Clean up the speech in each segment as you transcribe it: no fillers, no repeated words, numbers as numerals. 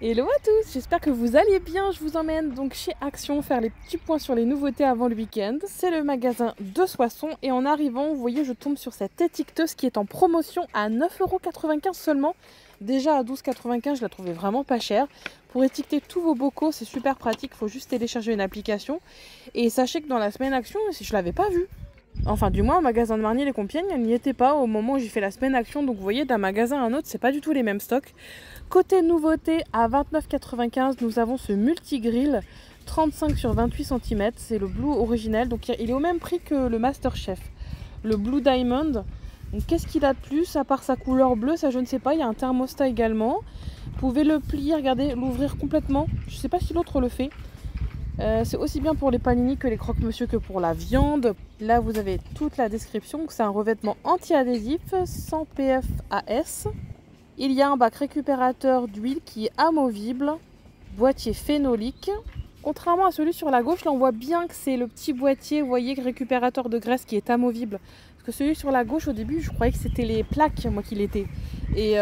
Hello à tous, j'espère que vous allez bien. Je vous emmène donc chez Action faire les petits points sur les nouveautés avant le week-end. C'est le magasin de Soissons et en arrivant, vous voyez, je tombe sur cette étiqueteuse qui est en promotion à 9,95 € seulement. Déjà à 12,95 €, je la trouvais vraiment pas chère. Pour étiqueter tous vos bocaux, c'est super pratique, il faut juste télécharger une application. Et sachez que dans la semaine Action, je ne l'avais pas vue. Enfin, du moins, au magasin de Marny-les-Compiègnes, elle n'y était pas au moment où j'ai fait la semaine Action. Donc, vous voyez, d'un magasin à un autre, c'est pas du tout les mêmes stocks. Côté nouveauté, à 29,95 €, nous avons ce multi-grill 35 sur 28 cm. C'est le Blue original. Donc, il est au même prix que le Masterchef, le Blue Diamond. Donc, qu'est-ce qu'il a de plus à part sa couleur bleue? Ça, je ne sais pas. Il y a un thermostat également. Vous pouvez le plier, regardez, l'ouvrir complètement. Je ne sais pas si l'autre le fait. C'est aussi bien pour les panini que les croque-monsieur que pour la viande. Là, vous avez toute la description. C'est un revêtement anti-adhésif sans PFAS. Il y a un bac récupérateur d'huile qui est amovible. Boîtier phénolique. Contrairement à celui sur la gauche, là on voit bien que c'est le petit boîtier, vous voyez, récupérateur de graisse qui est amovible. Parce que celui sur la gauche, au début, je croyais que c'était les plaques, moi, qui l'étaient. Et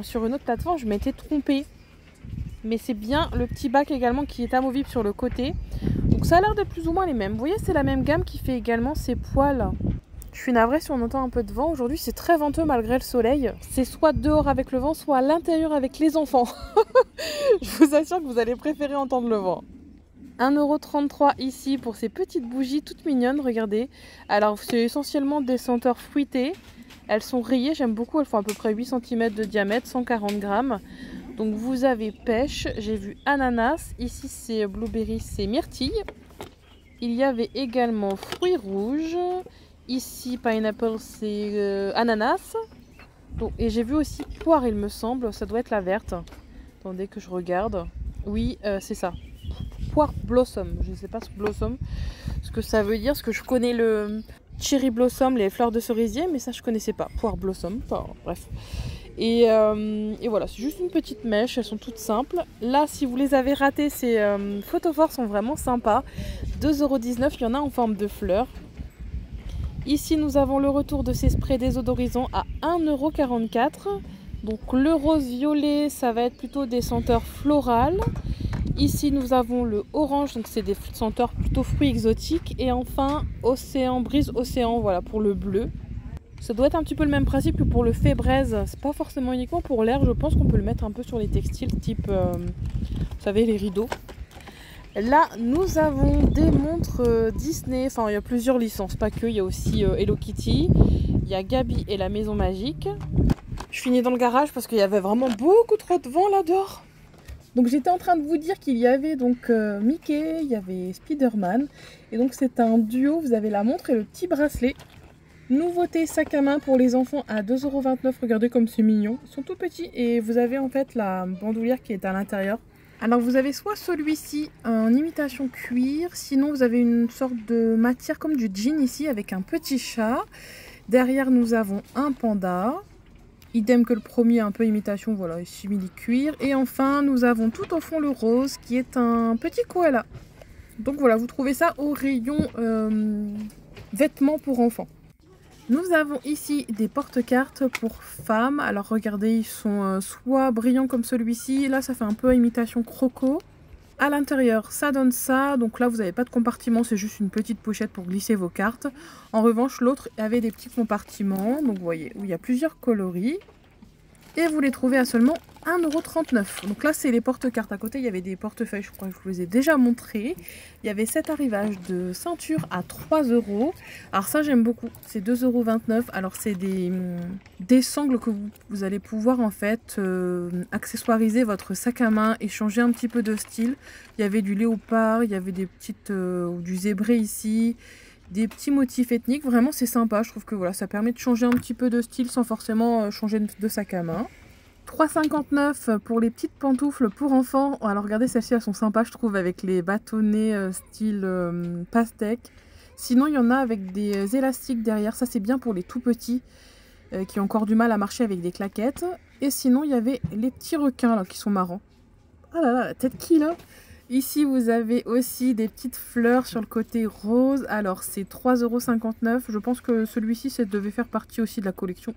sur une autre plateforme, je m'étais trompée. Mais c'est bien le petit bac également qui est amovible sur le côté. Donc ça a l'air d'être plus ou moins les mêmes. Vous voyez, c'est la même gamme qui fait également ces poêles. Je suis navrée si on entend un peu de vent. Aujourd'hui, c'est très venteux malgré le soleil. C'est soit dehors avec le vent, soit à l'intérieur avec les enfants. Je vous assure que vous allez préférer entendre le vent. 1,33 € ici pour ces petites bougies toutes mignonnes, regardez. Alors, c'est essentiellement des senteurs fruitées. Elles sont rayées, j'aime beaucoup. Elles font à peu près 8 cm de diamètre, 140 grammes. Donc vous avez pêche, j'ai vu ananas, ici c'est blueberry, c'est myrtille. Il y avait également fruits rouges, ici pineapple c'est ananas. Donc, et j'ai vu aussi poire il me semble, ça doit être la verte. Attendez que je regarde. Oui c'est ça, poire blossom, je ne sais pas ce que ça veut dire, parce que je connais le cherry blossom, les fleurs de cerisier, mais ça je connaissais pas, poire blossom, enfin, bref. Et voilà, c'est juste une petite mèche, elles sont toutes simples. Là, si vous les avez ratées, ces photophores sont vraiment sympas. 2,19 €, il y en a en forme de fleurs. Ici, nous avons le retour de ces sprays désodorisants à 1,44 €. Donc le rose-violet, ça va être plutôt des senteurs florales. Ici, nous avons le orange, donc c'est des senteurs plutôt fruits exotiques. Et enfin, océan, brise océan, voilà, pour le bleu. Ça doit être un petit peu le même principe que pour le fait braise. C'est pas forcément uniquement pour l'air. Je pense qu'on peut le mettre un peu sur les textiles, type, vous savez, les rideaux. Là, nous avons des montres Disney. Enfin, il y a plusieurs licences, pas que. Il y a aussi Hello Kitty. Il y a Gabi et la Maison Magique. Je finis dans le garage parce qu'il y avait vraiment beaucoup trop de vent là dehors. Donc j'étais en train de vous dire qu'il y avait donc Mickey, il y avait Spider-Man. Et donc c'est un duo. Vous avez la montre et le petit bracelet. Nouveauté sac à main pour les enfants à 2,29 €. Regardez comme c'est mignon. Ils sont tout petits et vous avez en fait la bandoulière qui est à l'intérieur. Alors vous avez soit celui-ci en imitation cuir, sinon vous avez une sorte de matière comme du jean ici avec un petit chat. Derrière nous avons un panda. Idem que le premier, un peu imitation, voilà, simili cuir. Et enfin nous avons tout au fond le rose qui est un petit koala. Donc voilà, vous trouvez ça au rayon vêtements pour enfants. Nous avons ici des porte-cartes pour femmes. Alors regardez, ils sont soit brillants comme celui-ci. Là, ça fait un peu imitation croco. À l'intérieur, ça donne ça. Donc là, vous n'avez pas de compartiment. C'est juste une petite pochette pour glisser vos cartes. En revanche, l'autre avait des petits compartiments. Donc vous voyez, où il y a plusieurs coloris. Et vous les trouvez à seulement 1,39 €. Donc là, c'est les porte-cartes. À côté, il y avait des portefeuilles, je crois que je vous les ai déjà montrés. Il y avait cet arrivage de ceinture à 3 €. Alors ça, j'aime beaucoup. C'est 2,29 €. Alors, c'est des sangles que vous allez pouvoir, en fait, accessoiriser votre sac à main et changer un petit peu de style. Il y avait du léopard, il y avait des petites, du zébré ici, des petits motifs ethniques. Vraiment, c'est sympa. Je trouve que voilà, ça permet de changer un petit peu de style sans forcément changer de sac à main. 3,59 € pour les petites pantoufles pour enfants. Alors regardez, celles-ci elles sont sympas je trouve avec les bâtonnets style pastèque. Sinon il y en a avec des élastiques derrière. Ça c'est bien pour les tout petits qui ont encore du mal à marcher avec des claquettes. Et sinon il y avait les petits requins là qui sont marrants. Ah là là, la tête qui là. Ici vous avez aussi des petites fleurs sur le côté rose. Alors c'est 3,59 €. Je pense que celui-ci ça devait faire partie aussi de la collection.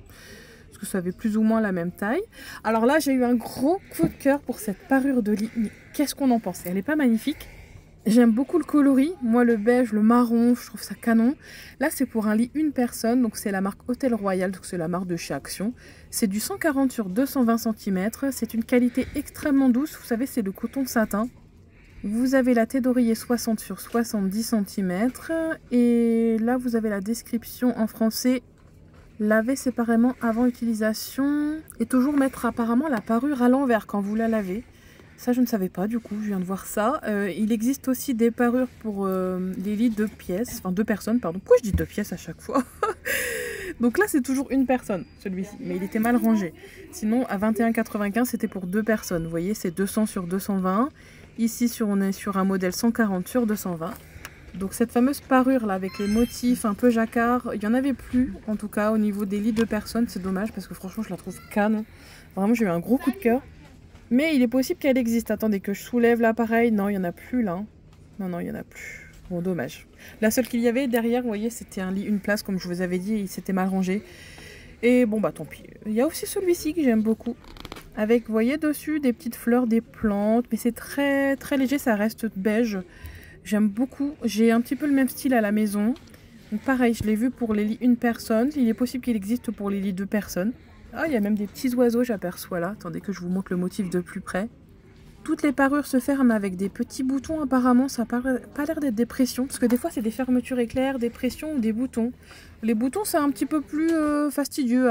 parce que ça avait plus ou moins la même taille. Alors là, j'ai eu un gros coup de cœur pour cette parure de lit. Qu'est-ce qu'on en pense? Elle n'est pas magnifique? J'aime beaucoup le coloris, moi le beige, le marron, je trouve ça canon. Là c'est pour un lit une personne, donc c'est la marque Hôtel Royal, donc c'est la marque de chez Action. C'est du 140 sur 220 cm, c'est une qualité extrêmement douce, vous savez c'est le coton de satin. Vous avez la tête d'oreiller 60 sur 70 cm et là vous avez la description en français. Laver séparément avant utilisation et toujours mettre apparemment la parure à l'envers quand vous la lavez. Ça, je ne savais pas, du coup, je viens de voir ça. Il existe aussi des parures pour les lits 2 pièces, enfin 2 personnes, pardon. Pourquoi je dis 2 pièces à chaque fois? Donc là, c'est toujours une personne, celui-ci, mais il était mal rangé. Sinon, à 21,95, c'était pour 2 personnes. Vous voyez, c'est 200 sur 220. Ici, on est sur un modèle 140 sur 220. Donc cette fameuse parure là, avec les motifs un peu jacquard, il n'y en avait plus, en tout cas, au niveau des lits 2 personnes. C'est dommage, parce que franchement, je la trouve canon. Vraiment, j'ai eu un gros coup de cœur. Mais il est possible qu'elle existe. Attendez que je soulève l'appareil. Non, il n'y en a plus là. Non, il n'y en a plus. Bon, dommage. La seule qu'il y avait derrière, vous voyez, c'était un lit, une place, comme je vous avais dit. Il s'était mal rangé. Et bon, bah tant pis. Il y a aussi celui-ci que j'aime beaucoup. Avec, vous voyez, dessus, des petites fleurs, des plantes. Mais c'est très, très léger, ça reste beige. J'aime beaucoup. J'ai un petit peu le même style à la maison. Donc pareil, je l'ai vu pour les lits une personne. Il est possible qu'il existe pour les lits 2 personnes. Ah, il y a même des petits oiseaux, j'aperçois là. Attendez que je vous montre le motif de plus près. Toutes les parures se ferment avec des petits boutons apparemment. Ça n'a pas l'air d'être des pressions. Parce que des fois, c'est des fermetures éclairs, des pressions ou des boutons. Les boutons, c'est un petit peu plus fastidieux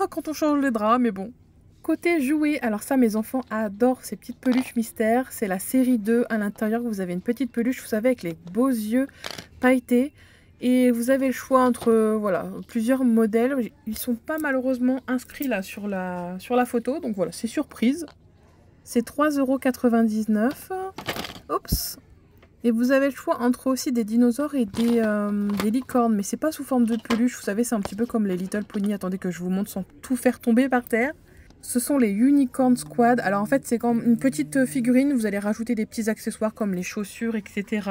quand on change les draps, mais bon. Côté jouets, alors ça, mes enfants adorent ces petites peluches mystères. C'est la série 2. À l'intérieur, vous avez une petite peluche, vous savez, avec les beaux yeux pailletés. Et vous avez le choix entre voilà, plusieurs modèles. Ils sont pas malheureusement inscrits là sur la photo. Donc voilà, c'est surprise. C'est 3,99 €. Oups. Et vous avez le choix entre aussi des dinosaures et des licornes. Mais c'est pas sous forme de peluche. Vous savez, c'est un petit peu comme les Little Pony. Attendez que je vous montre sans tout faire tomber par terre. Ce sont les Unicorn Squad. Alors en fait, c'est comme une petite figurine. Vous allez rajouter des petits accessoires comme les chaussures, etc.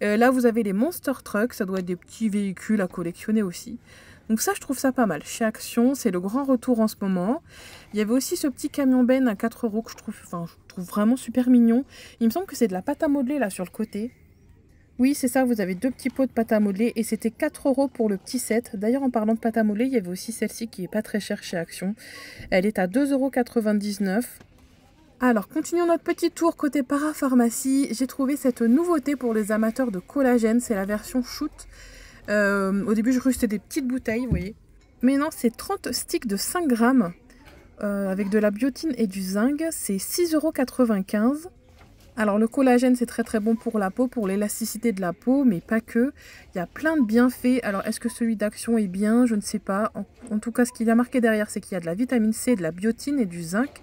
Là, vous avez les Monster Trucks. Ça doit être des petits véhicules à collectionner aussi. Donc ça, je trouve ça pas mal. Chez Action, c'est le grand retour en ce moment. Il y avait aussi ce petit camion Ben à 4 € que je trouve vraiment super mignon. Il me semble que c'est de la pâte à modeler là sur le côté. Oui, c'est ça, vous avez 2 petits pots de pâte à modeler et c'était 4 € pour le petit set. D'ailleurs, en parlant de pâte à modeler, il y avait aussi celle-ci qui est pas très chère chez Action. Elle est à 2,99 €. Alors, continuons notre petit tour côté parapharmacie. J'ai trouvé cette nouveauté pour les amateurs de collagène, c'est la version shoot. Au début, je croyais que c'était des petites bouteilles, vous voyez. Mais non, c'est 30 sticks de 5 grammes avec de la biotine et du zinc. C'est 6,95 €. Alors le collagène c'est très bon pour la peau, pour l'élasticité de la peau, mais pas que. Il y a plein de bienfaits. Alors est-ce que celui d'Action est bien? Je ne sais pas. En tout cas ce qu'il y a marqué derrière c'est qu'il y a de la vitamine C, de la biotine et du zinc.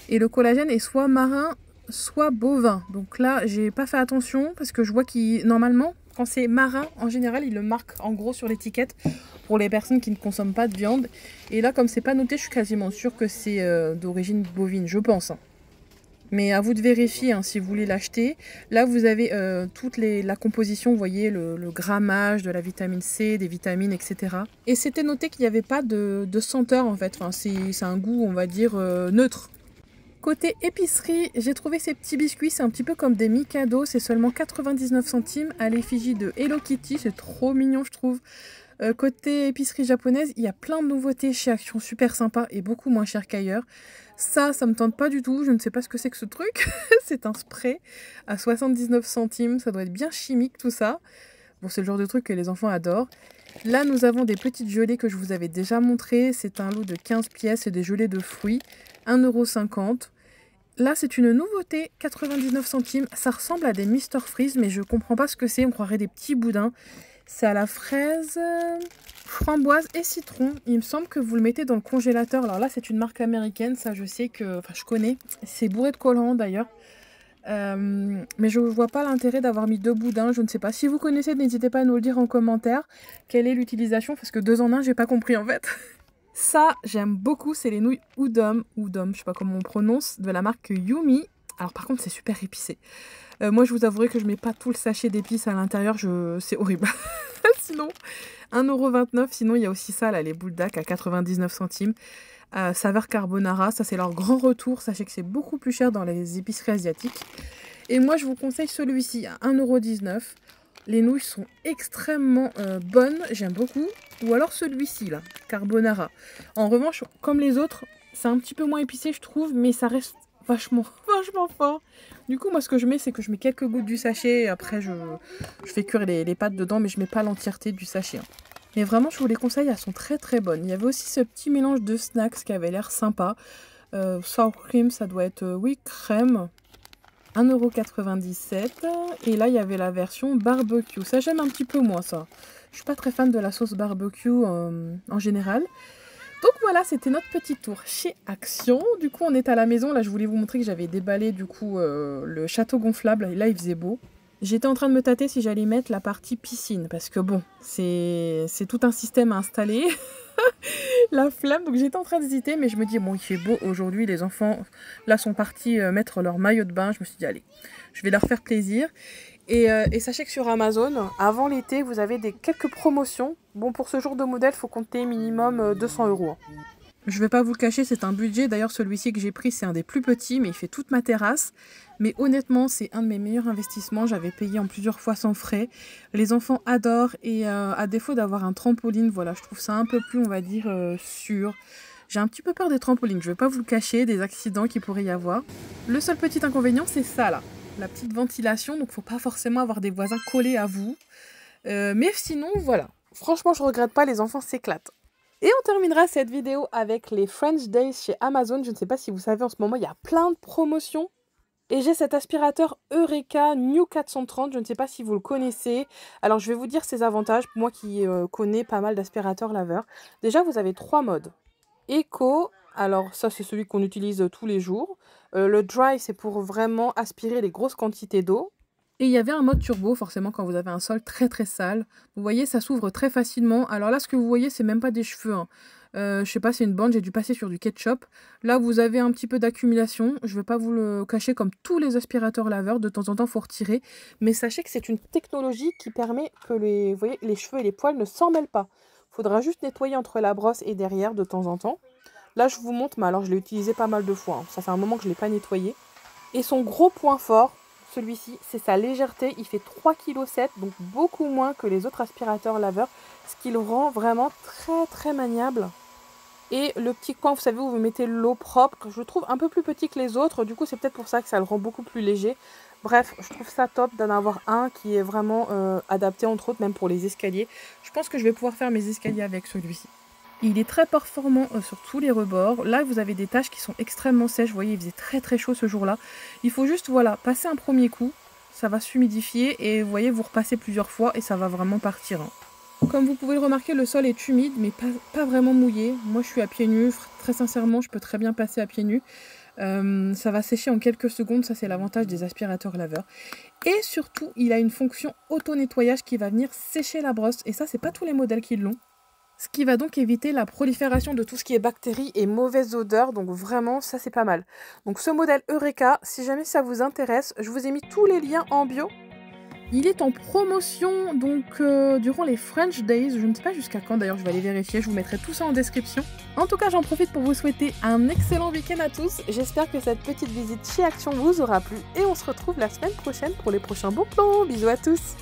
Et le collagène est soit marin, soit bovin. Donc là j'ai pas fait attention parce que je vois qu'il normalement quand c'est marin en général il le marque en gros sur l'étiquette pour les personnes qui ne consomment pas de viande. Et là comme c'est pas noté je suis quasiment sûre que c'est d'origine bovine, je pense. Mais à vous de vérifier hein, si vous voulez l'acheter. Là, vous avez toute la composition, vous voyez, le grammage de la vitamine C, des vitamines, etc. Et c'était noté qu'il n'y avait pas de senteur, en fait. Enfin, c'est un goût, on va dire, neutre. Côté épicerie, j'ai trouvé ces petits biscuits. C'est un petit peu comme des Mikado. C'est seulement 99 centimes à l'effigie de Hello Kitty. C'est trop mignon, je trouve. Côté épicerie japonaise, il y a plein de nouveautés chez Action, super sympa et beaucoup moins cher qu'ailleurs. Ça me tente pas du tout, je ne sais pas ce que c'est que ce truc. C'est un spray à 79 centimes, ça doit être bien chimique tout ça. Bon, c'est le genre de truc que les enfants adorent. Là, nous avons des petites gelées que je vous avais déjà montrées. C'est un lot de 15 pièces et des gelées de fruits, 1,50 €. Là, c'est une nouveauté, 99 centimes. Ça ressemble à des Mr Freeze, mais je comprends pas ce que c'est. On croirait des petits boudins. C'est à la fraise, framboise et citron. Il me semble que vous le mettez dans le congélateur. Alors là, c'est une marque américaine. Ça, je sais que... Enfin, je connais. C'est bourré de collants, d'ailleurs. Mais je ne vois pas l'intérêt d'avoir mis 2 boudins. Je ne sais pas. Si vous connaissez, n'hésitez pas à nous le dire en commentaire. Quelle est l'utilisation? Parce que 2 en 1, j'ai pas compris, en fait. Ça, j'aime beaucoup. C'est les nouilles Udom. Udom, je sais pas comment on prononce. De la marque Yumi. Alors, par contre, c'est super épicé. Moi, je vous avouerai que je mets pas tout le sachet d'épices à l'intérieur, c'est horrible. Sinon, 1,29 €. Sinon, il y a aussi ça, là, les Buldak à 99 centimes. Saveur carbonara, ça c'est leur grand retour. Sachez que c'est beaucoup plus cher dans les épiceries asiatiques. Et moi, je vous conseille celui-ci à 1,19 €. Les nouilles sont extrêmement bonnes, j'aime beaucoup. Ou alors celui-ci, là, carbonara. En revanche, comme les autres, c'est un petit peu moins épicé, je trouve, mais ça reste vachement fort. Du coup, moi, ce que je mets, c'est que je mets quelques gouttes du sachet. Et après, je fais cuire les pâtes dedans, mais je mets pas l'entièreté du sachet. Mais vraiment, je vous les conseille, elles sont très bonnes. Il y avait aussi ce petit mélange de snacks qui avait l'air sympa. Sour cream, ça doit être, oui, crème. 1,97 €. Et là, il y avait la version barbecue. Ça, j'aime un petit peu moins, ça. Je suis pas très fan de la sauce barbecue en général. Donc voilà, c'était notre petit tour chez Action. Du coup, on est à la maison. Là, je voulais vous montrer que j'avais déballé du coup le château gonflable. Et là, il faisait beau. J'étais en train de me tâter si j'allais mettre la partie piscine. Parce que bon, c'est tout un système à installer. La flamme, donc j'étais en train d'hésiter. Mais je me dis, bon, il fait beau aujourd'hui. Les enfants, là, sont partis mettre leur maillot de bain. Je me suis dit, allez, je vais leur faire plaisir. Et sachez que sur Amazon, avant l'été, vous avez quelques promotions. Bon, pour ce genre de modèle, il faut compter minimum 200 €. Je vais pas vous le cacher, c'est un budget. D'ailleurs, celui-ci que j'ai pris, c'est un des plus petits, mais il fait toute ma terrasse. Mais honnêtement, c'est un de mes meilleurs investissements. J'avais payé en plusieurs fois sans frais. Les enfants adorent et à défaut d'avoir un trampoline, voilà, je trouve ça un peu plus, on va dire, sûr. J'ai un petit peu peur des trampolines, je vais pas vous le cacher, des accidents qu'il pourrait y avoir. Le seul petit inconvénient, c'est ça là. La petite ventilation, donc faut pas forcément avoir des voisins collés à vous. Mais sinon, voilà. Franchement, je regrette pas, les enfants s'éclatent. Et on terminera cette vidéo avec les French Days chez Amazon. Je ne sais pas si vous savez, en ce moment, il y a plein de promotions. Et j'ai cet aspirateur Eureka New 430. Je ne sais pas si vous le connaissez. Alors, je vais vous dire ses avantages. Moi qui connais pas mal d'aspirateurs laveurs. Déjà, vous avez 3 modes. Eco, alors ça, c'est celui qu'on utilise tous les jours. Le dry, c'est pour vraiment aspirer les grosses quantités d'eau. Et il y avait un mode turbo, forcément, quand vous avez un sol très sale. Vous voyez, ça s'ouvre très facilement. Alors là, ce que vous voyez, c'est même pas des cheveux. Hein. Je sais pas, c'est une bande, j'ai dû passer sur du ketchup. Là, vous avez un petit peu d'accumulation. Je vais pas vous le cacher, comme tous les aspirateurs laveurs. De temps en temps, il faut retirer. Mais sachez que c'est une technologie qui permet que vous voyez, les cheveux et les poils ne s'en mêlent pas. Il faudra juste nettoyer entre la brosse et derrière de temps en temps. Là, je vous montre, mais alors je l'ai utilisé pas mal de fois. Hein. Ça fait un moment que je ne l'ai pas nettoyé. Et son gros point fort, celui-ci, c'est sa légèreté. Il fait 3,7 kg, donc beaucoup moins que les autres aspirateurs laveurs, ce qui le rend vraiment très maniable. Et le petit coin, vous savez, où vous mettez l'eau propre, je le trouve un peu plus petit que les autres. Du coup, c'est peut-être pour ça que ça le rend beaucoup plus léger. Bref, je trouve ça top d'en avoir un qui est vraiment adapté, entre autres, même pour les escaliers. Je pense que je vais pouvoir faire mes escaliers avec celui-ci. Il est très performant sur tous les rebords. Là, vous avez des taches qui sont extrêmement sèches. Vous voyez, il faisait très chaud ce jour-là. Il faut juste, voilà, passer un premier coup. Ça va s'humidifier et vous voyez, vous repassez plusieurs fois et ça va vraiment partir. Hein. Comme vous pouvez le remarquer, le sol est humide, mais pas vraiment mouillé. Moi, je suis à pieds nus. Très sincèrement, je peux très bien passer à pieds nus. Ça va sécher en quelques secondes. Ça, c'est l'avantage des aspirateurs laveurs. Et surtout, il a une fonction auto-nettoyage qui va venir sécher la brosse. Et ça, c'est pas tous les modèles qui l'ont. Ce qui va donc éviter la prolifération de tout ce qui est bactéries et mauvaises odeurs. Donc vraiment, ça c'est pas mal. Donc ce modèle Eureka, si jamais ça vous intéresse, je vous ai mis tous les liens en bio. Il est en promotion donc durant les French Days. Je ne sais pas jusqu'à quand d'ailleurs, je vais aller vérifier. Je vous mettrai tout ça en description. En tout cas, j'en profite pour vous souhaiter un excellent week-end à tous. J'espère que cette petite visite chez Action vous aura plu. Et on se retrouve la semaine prochaine pour les prochains bons plans. Bisous à tous!